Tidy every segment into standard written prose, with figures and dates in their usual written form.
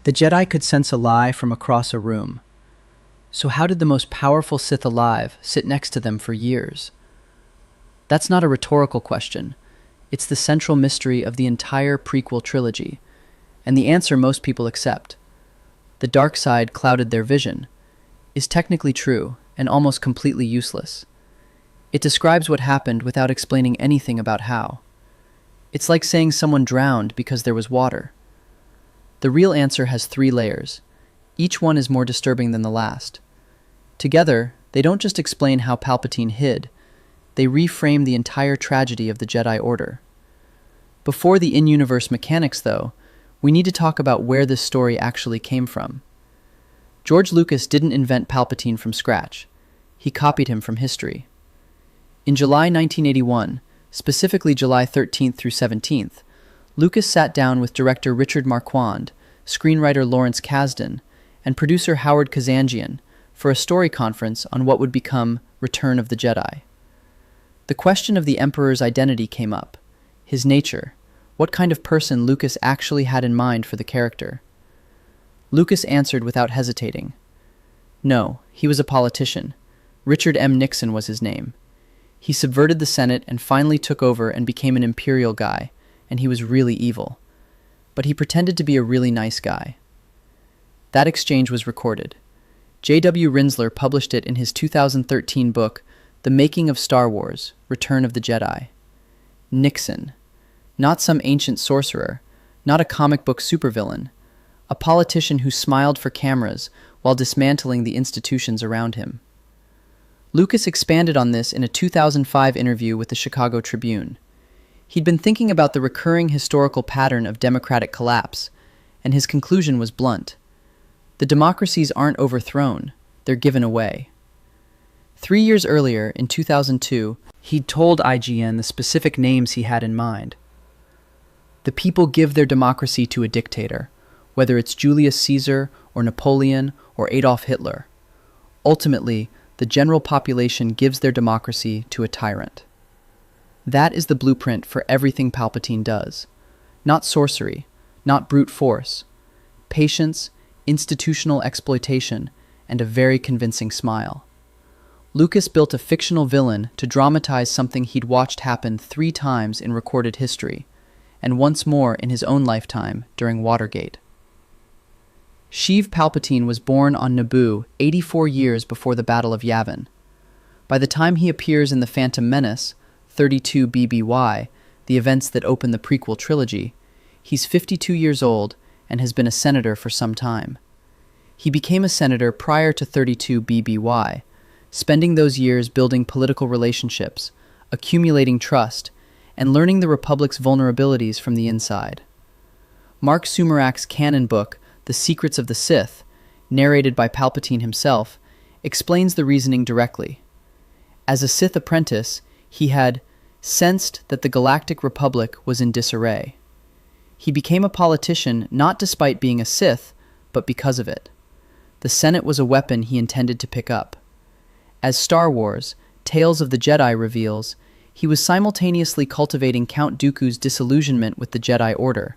The Jedi could sense a lie from across a room. So how did the most powerful Sith alive sit next to them for years? That's not a rhetorical question. It's the central mystery of the entire prequel trilogy, and the answer most people accept. The dark side clouded their vision is technically true and almost completely useless. It describes what happened without explaining anything about how. It's like saying someone drowned because there was water. The real answer has 3 layers. Each one is more disturbing than the last. Together, they don't just explain how Palpatine hid, they reframe the entire tragedy of the Jedi Order. Before the in-universe mechanics, though, we need to talk about where this story actually came from. George Lucas didn't invent Palpatine from scratch. He copied him from history. In July 1981, specifically July 13th through 17th, Lucas sat down with director Richard Marquand, screenwriter Lawrence Kasdan, and producer Howard Kazanjian for a story conference on what would become Return of the Jedi. The question of the Emperor's identity came up, his nature, what kind of person Lucas actually had in mind for the character. Lucas answered without hesitating. No, he was a politician. Richard M. Nixon was his name. He subverted the Senate and finally took over and became an imperial guy, and he was really evil. But he pretended to be a really nice guy. That exchange was recorded. J.W. Rinsler published it in his 2013 book, The Making of Star Wars, Return of the Jedi. Nixon. Not some ancient sorcerer, not a comic book supervillain, a politician who smiled for cameras while dismantling the institutions around him. Lucas expanded on this in a 2005 interview with the Chicago Tribune. He'd been thinking about the recurring historical pattern of democratic collapse, and his conclusion was blunt. The democracies aren't overthrown, they're given away. 3 years earlier, in 2002, he'd told IGN the specific names he had in mind. The people give their democracy to a dictator, whether it's Julius Caesar or Napoleon or Adolf Hitler. Ultimately, the general population gives their democracy to a tyrant. That is the blueprint for everything Palpatine does. Not sorcery, not brute force. Patience, institutional exploitation, and a very convincing smile. Lucas built a fictional villain to dramatize something he'd watched happen 3 times in recorded history, and once more in his own lifetime during Watergate. Sheev Palpatine was born on Naboo 84 years before the Battle of Yavin. By the time he appears in The Phantom Menace, 32 BBY, the events that open the prequel trilogy, he's 52 years old and has been a senator for some time. He became a senator prior to 32 BBY, spending those years building political relationships, accumulating trust, and learning the Republic's vulnerabilities from the inside. Mark Sumerak's canon book, The Secrets of the Sith, narrated by Palpatine himself, explains the reasoning directly. As a Sith apprentice, he had sensed that the Galactic Republic was in disarray. He became a politician not despite being a Sith, but because of it. The Senate was a weapon he intended to pick up. As Star Wars, Tales of the Jedi reveals, he was simultaneously cultivating Count Dooku's disillusionment with the Jedi Order,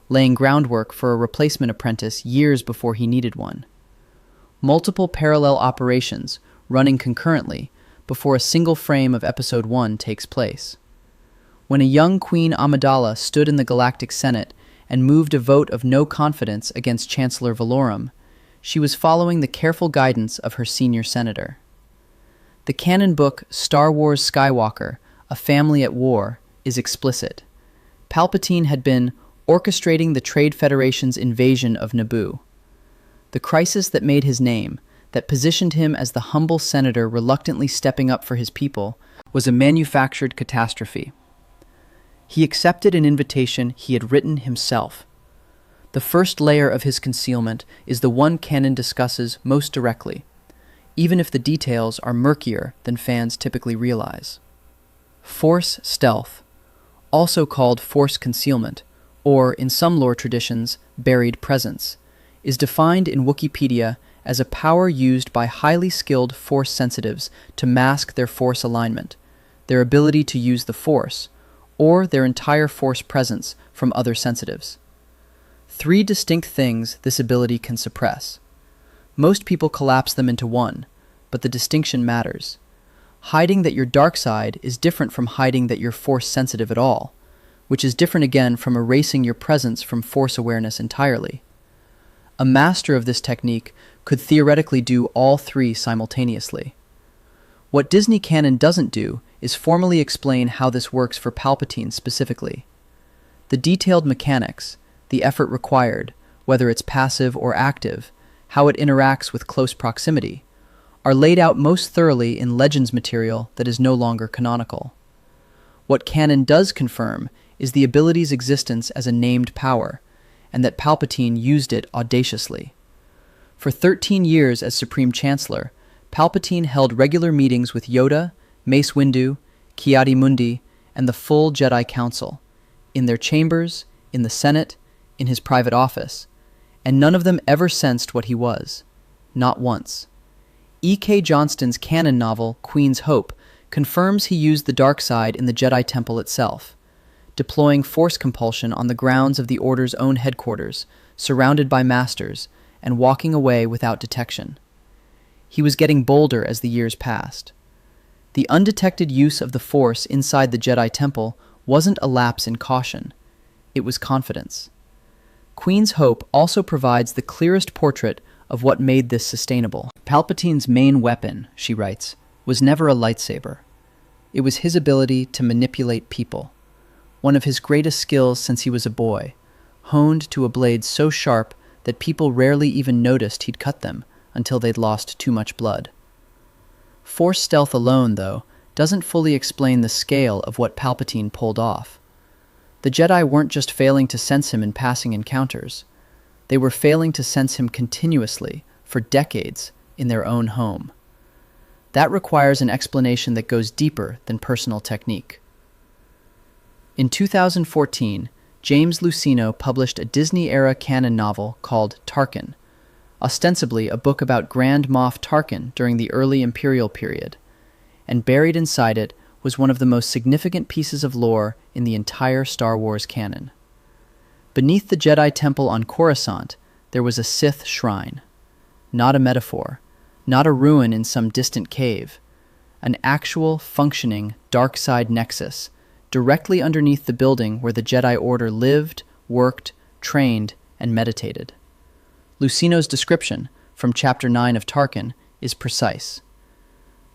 laying groundwork for a replacement apprentice years before he needed one. Multiple parallel operations, running concurrently, before a single frame of Episode 1 takes place. When a young Queen Amidala stood in the Galactic Senate and moved a vote of no confidence against Chancellor Valorum, she was following the careful guidance of her senior senator. The canon book Star Wars Skywalker, A Family at War, is explicit. Palpatine had been orchestrating the Trade Federation's invasion of Naboo. The crisis that made his name, that positioned him as the humble senator reluctantly stepping up for his people, was a manufactured catastrophe. He accepted an invitation he had written himself. The first layer of his concealment is the one canon discusses most directly, even if the details are murkier than fans typically realize. Force stealth, also called force concealment, or in some lore traditions, buried presence, is defined in Wikipedia as a power used by highly skilled force sensitives to mask their force alignment, their ability to use the force, or their entire force presence from other sensitives. Three distinct things this ability can suppress. Most people collapse them into one, but the distinction matters. Hiding that you're dark side is different from hiding that you're force sensitive at all, which is different again from erasing your presence from force awareness entirely. A master of this technique could theoretically do all three simultaneously. What Disney canon doesn't do is formally explain how this works for Palpatine specifically. The detailed mechanics, the effort required, whether it's passive or active, how it interacts with close proximity, are laid out most thoroughly in Legends material that is no longer canonical. What canon does confirm is the ability's existence as a named power, and that Palpatine used it audaciously. For 13 years as Supreme Chancellor, Palpatine held regular meetings with Yoda, Mace Windu, Ki-Adi-Mundi, and the full Jedi Council, in their chambers, in the Senate, in his private office, and none of them ever sensed what he was. Not once. E.K. Johnston's canon novel, Queen's Hope, confirms he used the dark side in the Jedi Temple itself, deploying force compulsion on the grounds of the Order's own headquarters, surrounded by masters, and walking away without detection. He was getting bolder as the years passed. The undetected use of the Force inside the Jedi Temple wasn't a lapse in caution. It was confidence. Queen's Hope also provides the clearest portrait of what made this sustainable. Palpatine's main weapon, she writes, was never a lightsaber. It was his ability to manipulate people, one of his greatest skills since he was a boy, honed to a blade so sharp that people rarely even noticed he'd cut them until they'd lost too much blood. Force stealth alone, though, doesn't fully explain the scale of what Palpatine pulled off. The Jedi weren't just failing to sense him in passing encounters. They were failing to sense him continuously, for decades, in their own home. That requires an explanation that goes deeper than personal technique. In 2014, James Luceno published a Disney-era canon novel called Tarkin, ostensibly a book about Grand Moff Tarkin during the early Imperial period, and buried inside it was one of the most significant pieces of lore in the entire Star Wars canon. Beneath the Jedi Temple on Coruscant, there was a Sith shrine. Not a metaphor, not a ruin in some distant cave, an actual, functioning, dark side nexus, directly underneath the building where the Jedi Order lived, worked, trained, and meditated. Luceno's description, from Chapter 9 of Tarkin, is precise.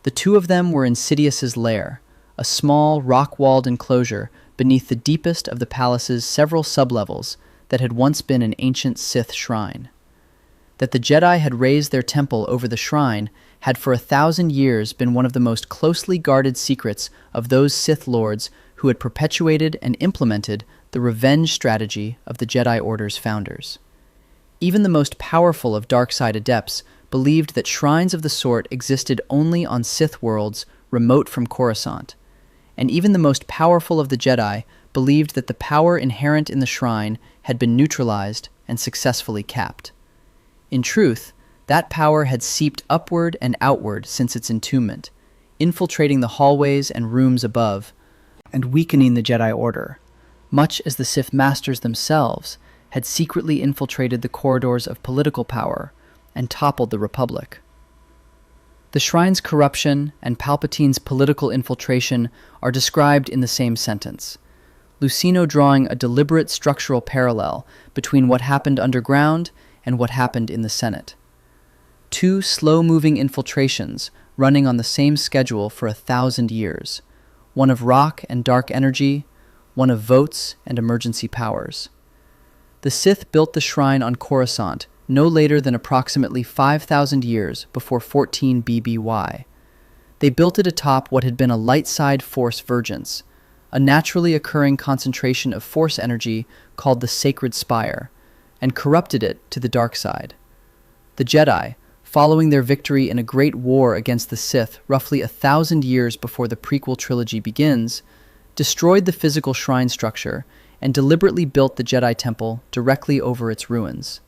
The two of them were in Sidious's lair, a small, rock-walled enclosure beneath the deepest of the palace's several sublevels that had once been an ancient Sith shrine. That the Jedi had raised their temple over the shrine had for 1,000 years been one of the most closely guarded secrets of those Sith lords who had perpetuated and implemented the revenge strategy of the Jedi Order's founders. Even the most powerful of dark side adepts believed that shrines of the sort existed only on Sith worlds remote from Coruscant, and even the most powerful of the Jedi believed that the power inherent in the shrine had been neutralized and successfully capped. In truth, that power had seeped upward and outward since its entombment, infiltrating the hallways and rooms above, and weakening the Jedi Order, much as the Sith Masters themselves had secretly infiltrated the corridors of political power and toppled the Republic. The shrine's corruption and Palpatine's political infiltration are described in the same sentence, Luceno drawing a deliberate structural parallel between what happened underground and what happened in the Senate. Two slow-moving infiltrations running on the same schedule for 1,000 years, one of rock and dark energy, one of votes and emergency powers. The Sith built the shrine on Coruscant no later than approximately 5,000 years before 14 BBY. They built it atop what had been a light-side force vergence, a naturally occurring concentration of force energy called the Sacred Spire, and corrupted it to the dark side. The Jedi, following their victory in a great war against the Sith roughly 1,000 years before the prequel trilogy begins, destroyed the physical shrine structure and deliberately built the Jedi Temple directly over its ruins.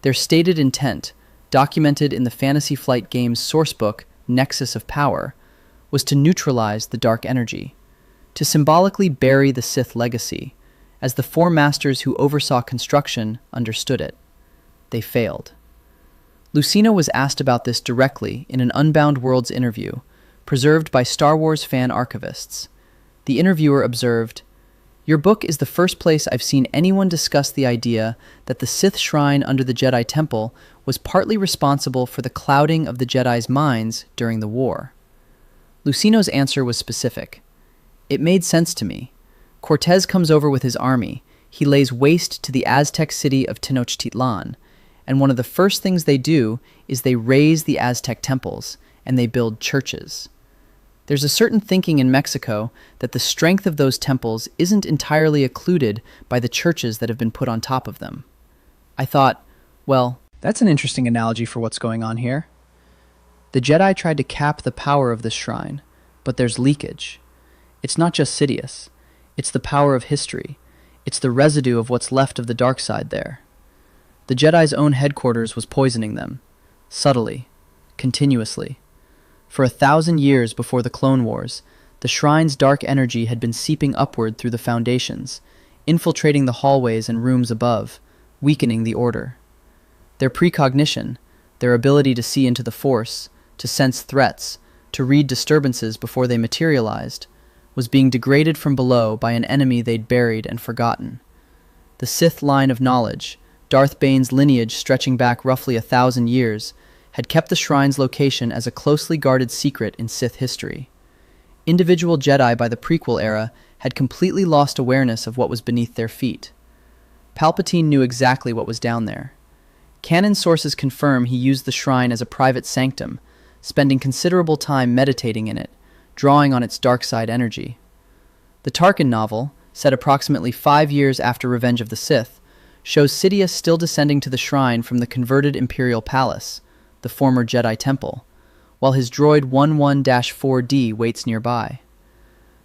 Their stated intent, documented in the Fantasy Flight game's sourcebook, Nexus of Power, was to neutralize the dark energy, to symbolically bury the Sith legacy, as the four masters who oversaw construction understood it. They failed. Lucina was asked about this directly in an Unbound Worlds interview, preserved by Star Wars fan archivists. The interviewer observed, "Your book is the first place I've seen anyone discuss the idea that the Sith shrine under the Jedi Temple was partly responsible for the clouding of the Jedi's minds during the war." Lucino's answer was specific. "It made sense to me. Cortez comes over with his army. He lays waste to the Aztec city of Tenochtitlan, and one of the first things they do is they raze the Aztec temples, and they build churches. There's a certain thinking in Mexico that the strength of those temples isn't entirely occluded by the churches that have been put on top of them." I thought, well, that's an interesting analogy for what's going on here. The Jedi tried to cap the power of this shrine, but there's leakage. It's not just Sidious. It's the power of history. It's the residue of what's left of the dark side there. The Jedi's own headquarters was poisoning them, subtly, continuously. For 1,000 years before the Clone Wars, the shrine's dark energy had been seeping upward through the foundations, infiltrating the hallways and rooms above, weakening the Order. Their precognition, their ability to see into the Force, to sense threats, to read disturbances before they materialized, was being degraded from below by an enemy they'd buried and forgotten. The Sith line of knowledge, Darth Bane's lineage stretching back roughly 1,000 years, had kept the shrine's location as a closely guarded secret in Sith history. Individual Jedi by the prequel era had completely lost awareness of what was beneath their feet. Palpatine knew exactly what was down there. Canon sources confirm he used the shrine as a private sanctum, spending considerable time meditating in it, drawing on its dark side energy. The Tarkin novel, set approximately 5 years after Revenge of the Sith, shows Sidious still descending to the shrine from the converted Imperial Palace, the former Jedi Temple, while his droid 11-4D waits nearby.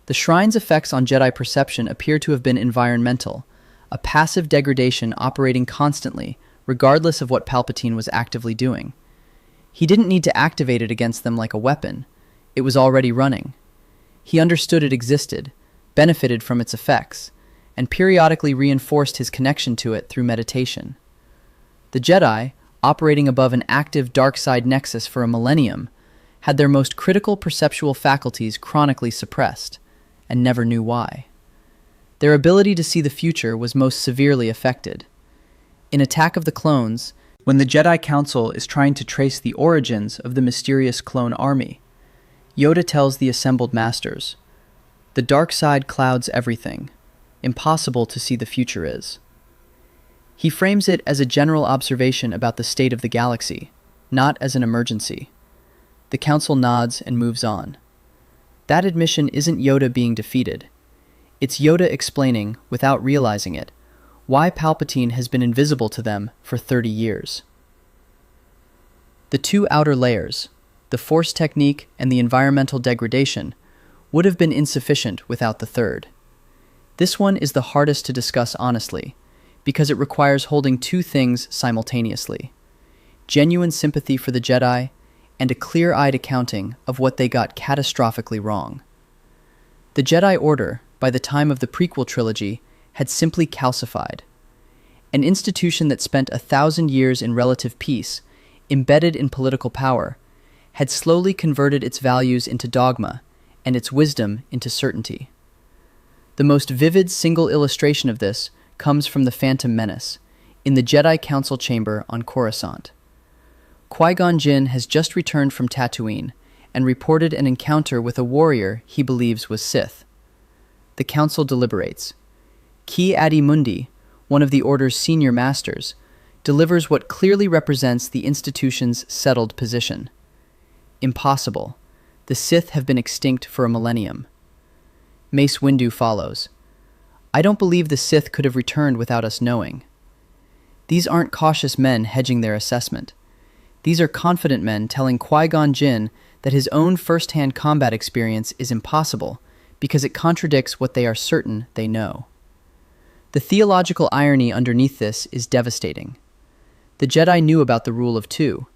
The shrine's effects on Jedi perception appear to have been environmental, a passive degradation operating constantly, regardless of what Palpatine was actively doing. He didn't need to activate it against them like a weapon. It was already running. He understood it existed, benefited from its effects, and periodically reinforced his connection to it through meditation. The Jedi, operating above an active dark side nexus for a millennium, had their most critical perceptual faculties chronically suppressed, and never knew why. Their ability to see the future was most severely affected. In Attack of the Clones, when the Jedi Council is trying to trace the origins of the mysterious clone army, Yoda tells the assembled masters, "The dark side clouds everything. Impossible to see the future is." He frames it as a general observation about the state of the galaxy, not as an emergency. The Council nods and moves on. That admission isn't Yoda being defeated. It's Yoda explaining, without realizing it, why Palpatine has been invisible to them for 30 years. The two outer layers, the Force technique and the environmental degradation, would have been insufficient without the third. This one is the hardest to discuss honestly, because it requires holding two things simultaneously: genuine sympathy for the Jedi and a clear-eyed accounting of what they got catastrophically wrong. The Jedi Order, by the time of the prequel trilogy, had simply calcified. An institution that spent 1,000 years in relative peace, embedded in political power, had slowly converted its values into dogma and its wisdom into certainty. The most vivid single illustration of this comes from the Phantom Menace, in the Jedi Council chamber on Coruscant. Qui-Gon Jinn has just returned from Tatooine and reported an encounter with a warrior he believes was Sith. The Council deliberates. Ki-Adi-Mundi, one of the Order's senior masters, delivers what clearly represents the institution's settled position. Impossible. The Sith have been extinct for a millennium. Mace Windu follows. I don't believe the Sith could have returned without us knowing. These aren't cautious men hedging their assessment. These are confident men telling Qui-Gon Jinn that his own first-hand combat experience is impossible because it contradicts what they are certain they know. The theological irony underneath this is devastating. The Jedi knew about the rule of two.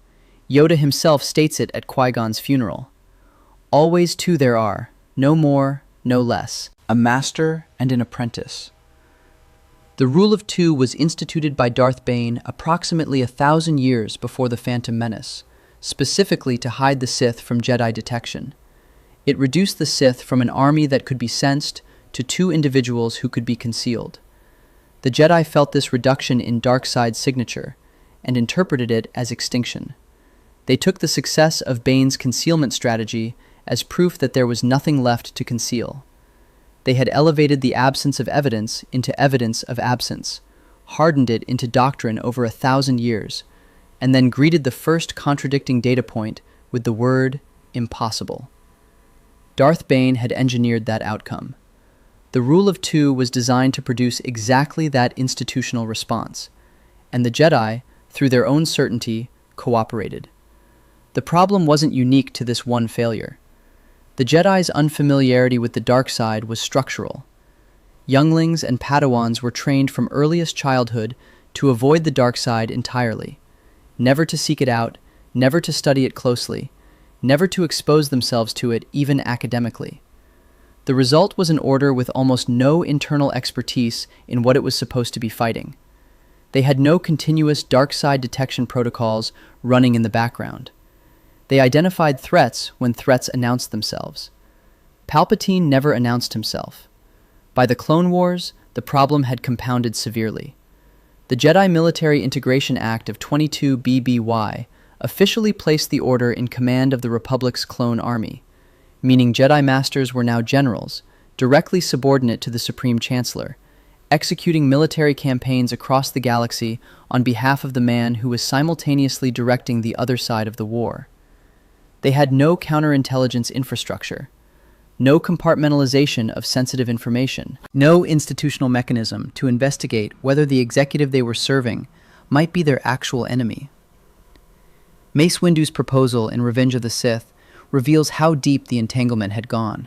Yoda himself states it at Qui-Gon's funeral. Always two there are, no more, no less, a master and an apprentice. The Rule of Two was instituted by Darth Bane approximately 1,000 years before the Phantom Menace, specifically to hide the Sith from Jedi detection. It reduced the Sith from an army that could be sensed to two individuals who could be concealed. The Jedi felt this reduction in Darkseid's signature and interpreted it as extinction. They took the success of Bane's concealment strategy as proof that there was nothing left to conceal. They had elevated the absence of evidence into evidence of absence, hardened it into doctrine over 1,000 years, and then greeted the first contradicting data point with the word impossible. Darth Bane had engineered that outcome. The Rule of Two was designed to produce exactly that institutional response, and the Jedi, through their own certainty, cooperated. The problem wasn't unique to this one failure. The Jedi's unfamiliarity with the dark side was structural. Younglings and Padawans were trained from earliest childhood to avoid the dark side entirely, never to seek it out, never to study it closely, never to expose themselves to it even academically. The result was an order with almost no internal expertise in what it was supposed to be fighting. They had no continuous dark side detection protocols running in the background. They identified threats when threats announced themselves. Palpatine never announced himself. By the Clone Wars, the problem had compounded severely. The Jedi Military Integration Act of 22 BBY officially placed the Order in command of the Republic's clone army, meaning Jedi Masters were now generals, directly subordinate to the Supreme Chancellor, executing military campaigns across the galaxy on behalf of the man who was simultaneously directing the other side of the war. They had no counterintelligence infrastructure, no compartmentalization of sensitive information, no institutional mechanism to investigate whether the executive they were serving might be their actual enemy. Mace Windu's proposal in Revenge of the Sith reveals how deep the entanglement had gone.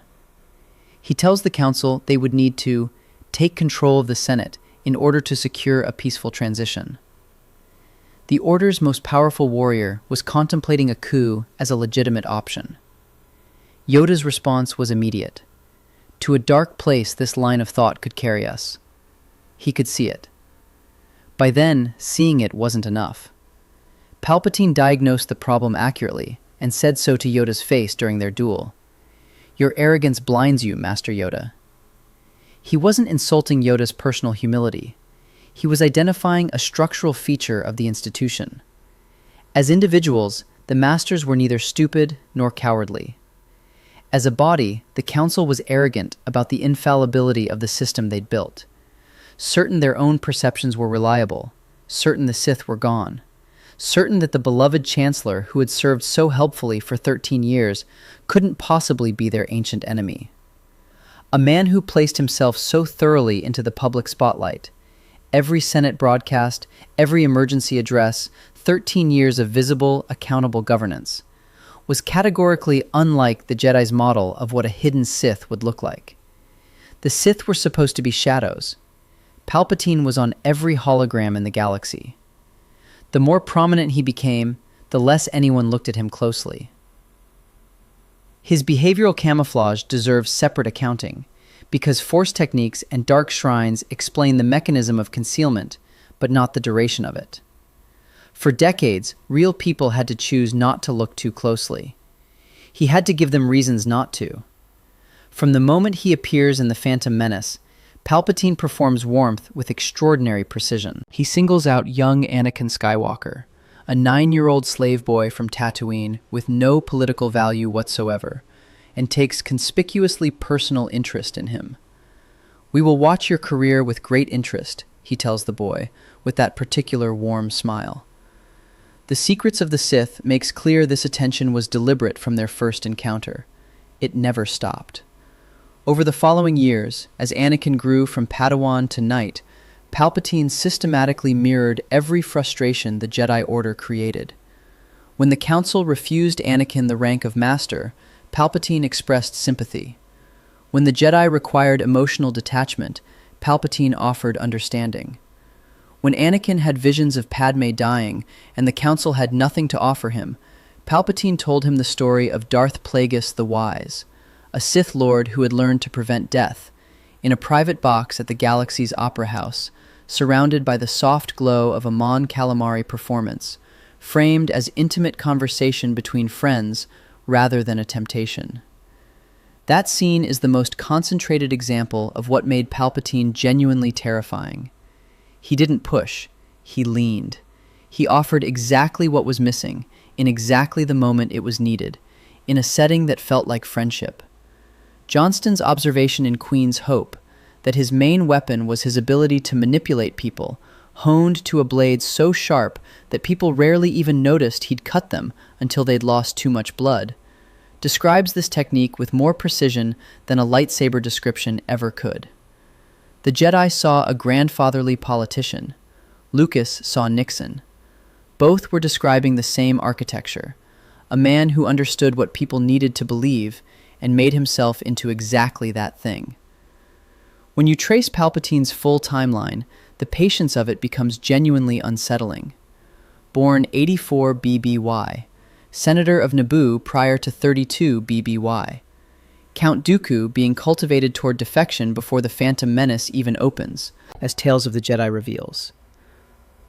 He tells the Council they would need to take control of the Senate in order to secure a peaceful transition. The Order's most powerful warrior was contemplating a coup as a legitimate option. Yoda's response was immediate. To a dark place this line of thought could carry us. He could see it. By then, seeing it wasn't enough. Palpatine diagnosed the problem accurately and said so to Yoda's face during their duel. "Your arrogance blinds you, Master Yoda." He wasn't insulting Yoda's personal humility. He was identifying a structural feature of the institution. As individuals, the Masters were neither stupid nor cowardly. As a body, the Council was arrogant about the infallibility of the system they'd built. Certain their own perceptions were reliable, certain the Sith were gone, certain that the beloved Chancellor, who had served so helpfully for 13 years, couldn't possibly be their ancient enemy. A man who placed himself so thoroughly into the public spotlight, every Senate broadcast, every emergency address, 13 years of visible, accountable governance, was categorically unlike the Jedi's model of what a hidden Sith would look like. The Sith were supposed to be shadows. Palpatine was on every hologram in the galaxy. The more prominent he became, the less anyone looked at him closely. His behavioral camouflage deserves separate accounting, because Force techniques and dark shrines explain the mechanism of concealment, but not the duration of it. For decades, real people had to choose not to look too closely. He had to give them reasons not to. From the moment he appears in The Phantom Menace, Palpatine performs warmth with extraordinary precision. He singles out young Anakin Skywalker, a 9-year-old slave boy from Tatooine with no political value whatsoever, and takes conspicuously personal interest in him. "We will watch your career with great interest," he tells the boy, with that particular warm smile. The Secrets of the Sith makes clear this attention was deliberate from their first encounter. It never stopped. Over the following years, as Anakin grew from Padawan to Knight, Palpatine systematically mirrored every frustration the Jedi Order created. When the Council refused Anakin the rank of Master, Palpatine expressed sympathy. When the Jedi required emotional detachment, Palpatine offered understanding. When Anakin had visions of Padme dying and the Council had nothing to offer him, Palpatine told him the story of Darth Plagueis the Wise, a Sith Lord who had learned to prevent death, in a private box at the galaxy's opera house, surrounded by the soft glow of a Mon Calamari performance, framed as intimate conversation between friends rather than a temptation. That scene is the most concentrated example of what made Palpatine genuinely terrifying. He didn't push, he leaned. He offered exactly what was missing, in exactly the moment it was needed, in a setting that felt like friendship. Johnston's observation in Queen's Hope, that his main weapon was his ability to manipulate people, honed to a blade so sharp that people rarely even noticed he'd cut them until they'd lost too much blood, describes this technique with more precision than a lightsaber description ever could. The Jedi saw a grandfatherly politician. Lucas saw Nixon. Both were describing the same architecture, a man who understood what people needed to believe and made himself into exactly that thing. When you trace Palpatine's full timeline, the patience of it becomes genuinely unsettling. Born 84 BBY, Senator of Naboo prior to 32 BBY. Count Dooku being cultivated toward defection before the Phantom Menace even opens, as Tales of the Jedi reveals.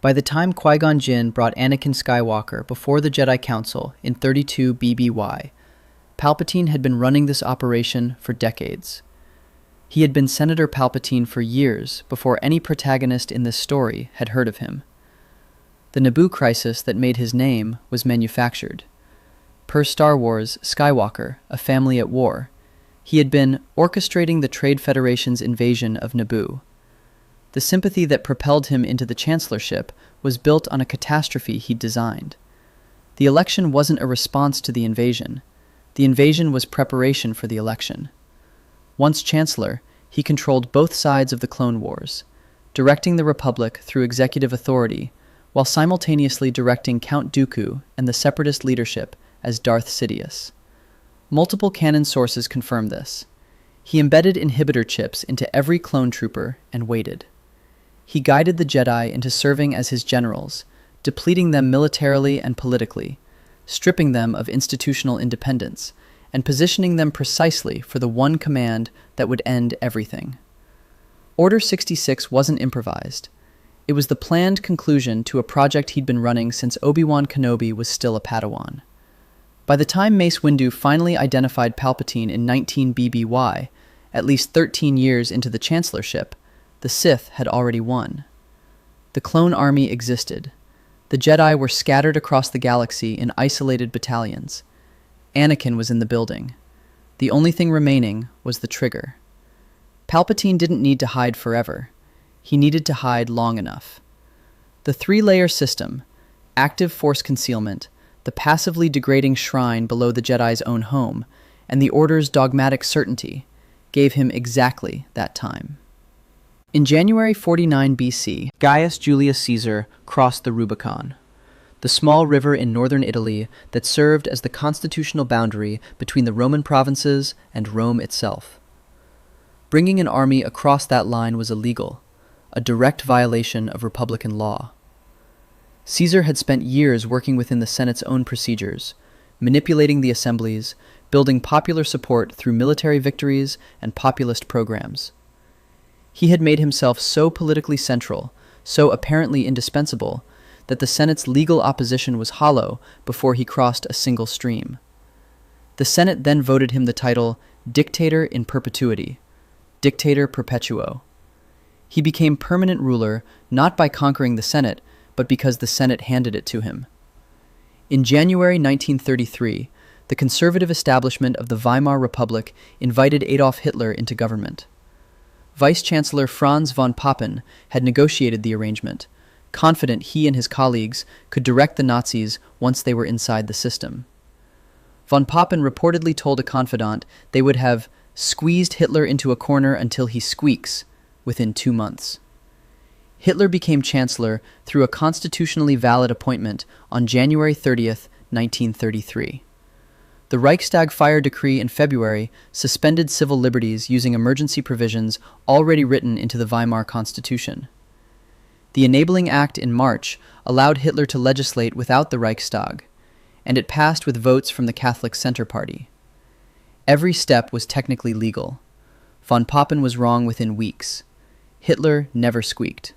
By the time Qui-Gon Jinn brought Anakin Skywalker before the Jedi Council in 32 BBY, Palpatine had been running this operation for decades. He had been Senator Palpatine for years before any protagonist in this story had heard of him. The Naboo crisis that made his name was manufactured. Per Star Wars, Skywalker, a family at war, he had been orchestrating the Trade Federation's invasion of Naboo. The sympathy that propelled him into the chancellorship was built on a catastrophe he'd designed. The election wasn't a response to the invasion. The invasion was preparation for the election. Once chancellor, he controlled both sides of the Clone Wars, directing the Republic through executive authority, while simultaneously directing Count Dooku and the Separatist leadership as Darth Sidious. Multiple canon sources confirm this. He embedded inhibitor chips into every clone trooper and waited. He guided the Jedi into serving as his generals, depleting them militarily and politically, stripping them of institutional independence, and positioning them precisely for the one command that would end everything. Order 66 wasn't improvised. It was the planned conclusion to a project he'd been running since Obi-Wan Kenobi was still a Padawan. By the time Mace Windu finally identified Palpatine in 19 BBY, at least 13 years into the chancellorship, the Sith had already won. The clone army existed. The Jedi were scattered across the galaxy in isolated battalions. Anakin was in the building. The only thing remaining was the trigger. Palpatine didn't need to hide forever. He needed to hide long enough. The three-layer system, active force concealment, the passively degrading shrine below the Jedi's own home, and the Order's dogmatic certainty, gave him exactly that time. In January 49 BC, Gaius Julius Caesar crossed the Rubicon, the small river in northern Italy that served as the constitutional boundary between the Roman provinces and Rome itself. Bringing an army across that line was illegal, a direct violation of Republican law. Caesar had spent years working within the Senate's own procedures, manipulating the assemblies, building popular support through military victories and populist programs. He had made himself so politically central, so apparently indispensable, that the Senate's legal opposition was hollow before he crossed a single stream. The Senate then voted him the title Dictator in Perpetuity, Dictator Perpetuo. He became permanent ruler not by conquering the Senate, but because the Senate handed it to him. In January 1933, the conservative establishment of the Weimar Republic invited Adolf Hitler into government. Vice-Chancellor Franz von Papen had negotiated the arrangement, confident he and his colleagues could direct the Nazis once they were inside the system. Von Papen reportedly told a confidant they would have squeezed Hitler into a corner until he squeaks within 2 months. Hitler became chancellor through a constitutionally valid appointment on January 30th, 1933. The Reichstag fire decree in February suspended civil liberties using emergency provisions already written into the Weimar Constitution. The Enabling Act in March allowed Hitler to legislate without the Reichstag, and it passed with votes from the Catholic Center Party. Every step was technically legal. Von Papen was wrong within weeks. Hitler never squeaked.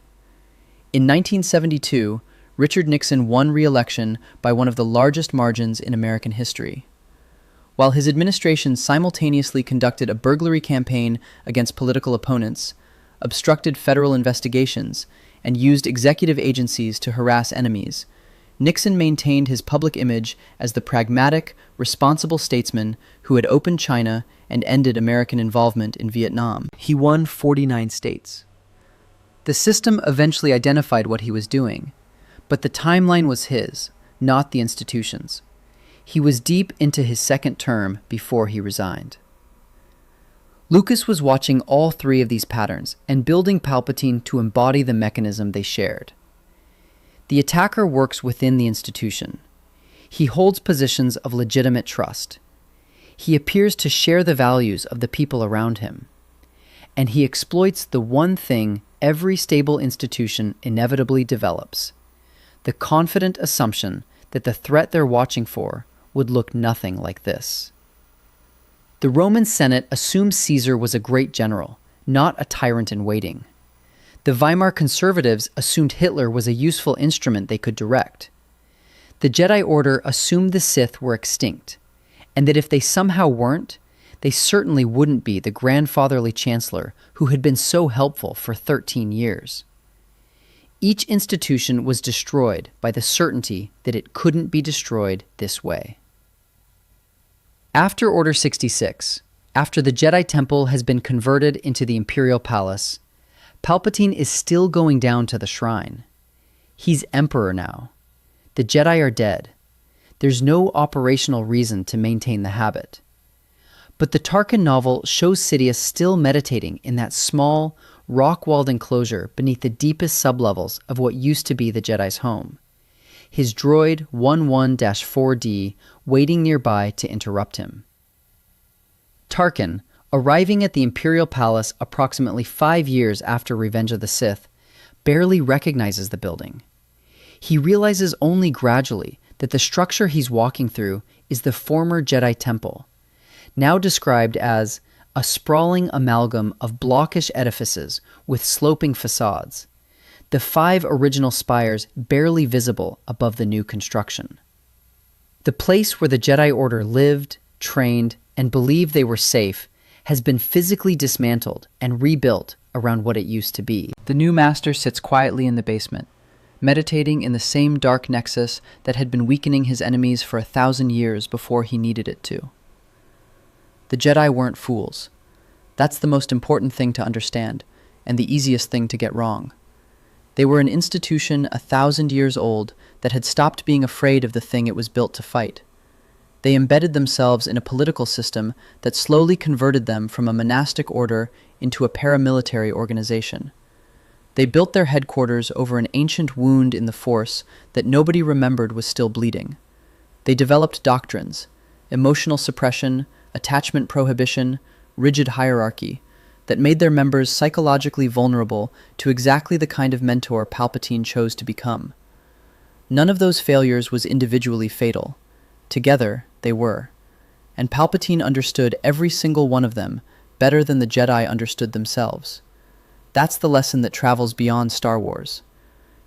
In 1972, Richard Nixon won re-election by one of the largest margins in American history. While his administration simultaneously conducted a burglary campaign against political opponents, obstructed federal investigations, and used executive agencies to harass enemies, Nixon maintained his public image as the pragmatic, responsible statesman who had opened China and ended American involvement in Vietnam. He won 49 states. The system eventually identified what he was doing, but the timeline was his, not the institution's. He was deep into his second term before he resigned. Lucas was watching all three of these patterns and building Palpatine to embody the mechanism they shared. The attacker works within the institution. He holds positions of legitimate trust. He appears to share the values of the people around him. And he exploits the one thing every stable institution inevitably develops: the confident assumption that the threat they're watching for would look nothing like this. The Roman Senate assumed Caesar was a great general, not a tyrant in waiting. The Weimar conservatives assumed Hitler was a useful instrument they could direct. The Jedi Order assumed the Sith were extinct, and that if they somehow weren't, they certainly wouldn't be the grandfatherly chancellor who had been so helpful for 13 years. Each institution was destroyed by the certainty that it couldn't be destroyed this way. After Order 66, after the Jedi Temple has been converted into the Imperial Palace, Palpatine is still going down to the shrine. He's Emperor now. The Jedi are dead. There's no operational reason to maintain the habit. But the Tarkin novel shows Sidious still meditating in that small, rock-walled enclosure beneath the deepest sublevels of what used to be the Jedi's home. His droid 11-4D waiting nearby to interrupt him. Tarkin, arriving at the Imperial Palace approximately 5 years after Revenge of the Sith, barely recognizes the building. He realizes only gradually that the structure he's walking through is the former Jedi Temple, now described as a sprawling amalgam of blockish edifices with sloping facades, the 5 original spires barely visible above the new construction. The place where the Jedi Order lived, trained, and believed they were safe has been physically dismantled and rebuilt around what it used to be. The new master sits quietly in the basement, meditating in the same dark nexus that had been weakening his enemies for 1,000 years before he needed it to. The Jedi weren't fools. That's the most important thing to understand, and the easiest thing to get wrong. They were an institution 1,000 years old that had stopped being afraid of the thing it was built to fight. They embedded themselves in a political system that slowly converted them from a monastic order into a paramilitary organization. They built their headquarters over an ancient wound in the Force that nobody remembered was still bleeding. They developed doctrines, emotional suppression, attachment prohibition, rigid hierarchy, that made their members psychologically vulnerable to exactly the kind of mentor Palpatine chose to become. None of those failures was individually fatal. Together, they were. And Palpatine understood every single one of them better than the Jedi understood themselves. That's the lesson that travels beyond Star Wars.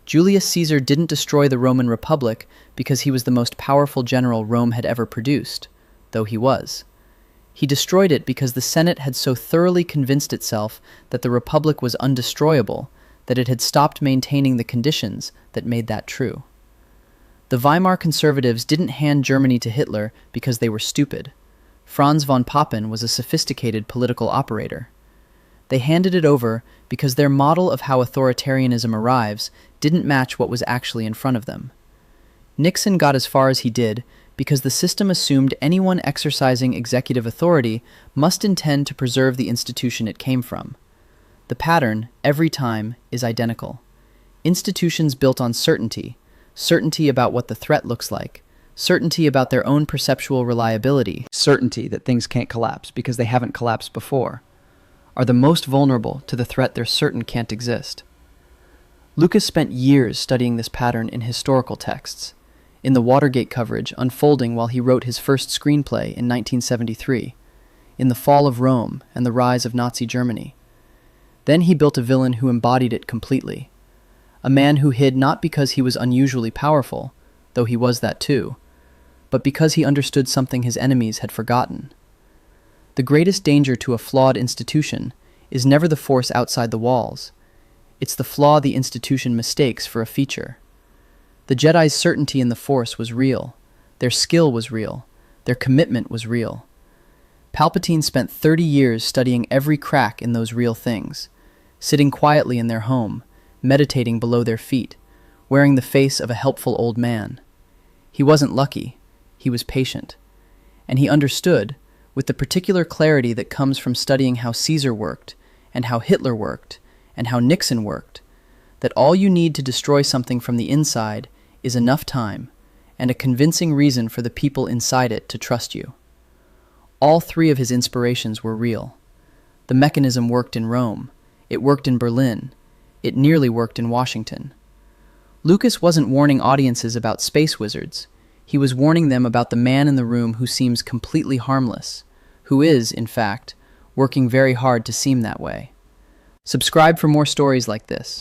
Julius Caesar didn't destroy the Roman Republic because he was the most powerful general Rome had ever produced, though he was. He destroyed it because the Senate had so thoroughly convinced itself that the Republic was undestroyable that it had stopped maintaining the conditions that made that true. The Weimar conservatives didn't hand Germany to Hitler because they were stupid. Franz von Papen was a sophisticated political operator. They handed it over because their model of how authoritarianism arrives didn't match what was actually in front of them. Nixon got as far as he did because the system assumed anyone exercising executive authority must intend to preserve the institution it came from. The pattern, every time, is identical. Institutions built on certainty, certainty about what the threat looks like, certainty about their own perceptual reliability, certainty that things can't collapse because they haven't collapsed before, are the most vulnerable to the threat they're certain can't exist. Lucas spent years studying this pattern in historical texts, in the Watergate coverage unfolding while he wrote his first screenplay in 1973, in the fall of Rome and the rise of Nazi Germany. Then he built a villain who embodied it completely, A man who hid not because he was unusually powerful, though he was that too, but because he understood something his enemies had forgotten. The greatest danger to a flawed institution is never the force outside the walls. It's the flaw the institution mistakes for a feature. The Jedi's certainty in the Force was real. Their skill was real. Their commitment was real. Palpatine spent 30 years studying every crack in those real things, sitting quietly in their home, meditating below their feet, wearing the face of a helpful old man. He wasn't lucky. He was patient. And he understood, with the particular clarity that comes from studying how Caesar worked, and how Hitler worked, and how Nixon worked, that all you need to destroy something from the inside is enough time, and a convincing reason for the people inside it to trust you. All three of his inspirations were real. The mechanism worked in Rome, it worked in Berlin, it nearly worked in Washington. Lucas wasn't warning audiences about space wizards. He was warning them about the man in the room who seems completely harmless, who is, in fact, working very hard to seem that way. Subscribe for more stories like this.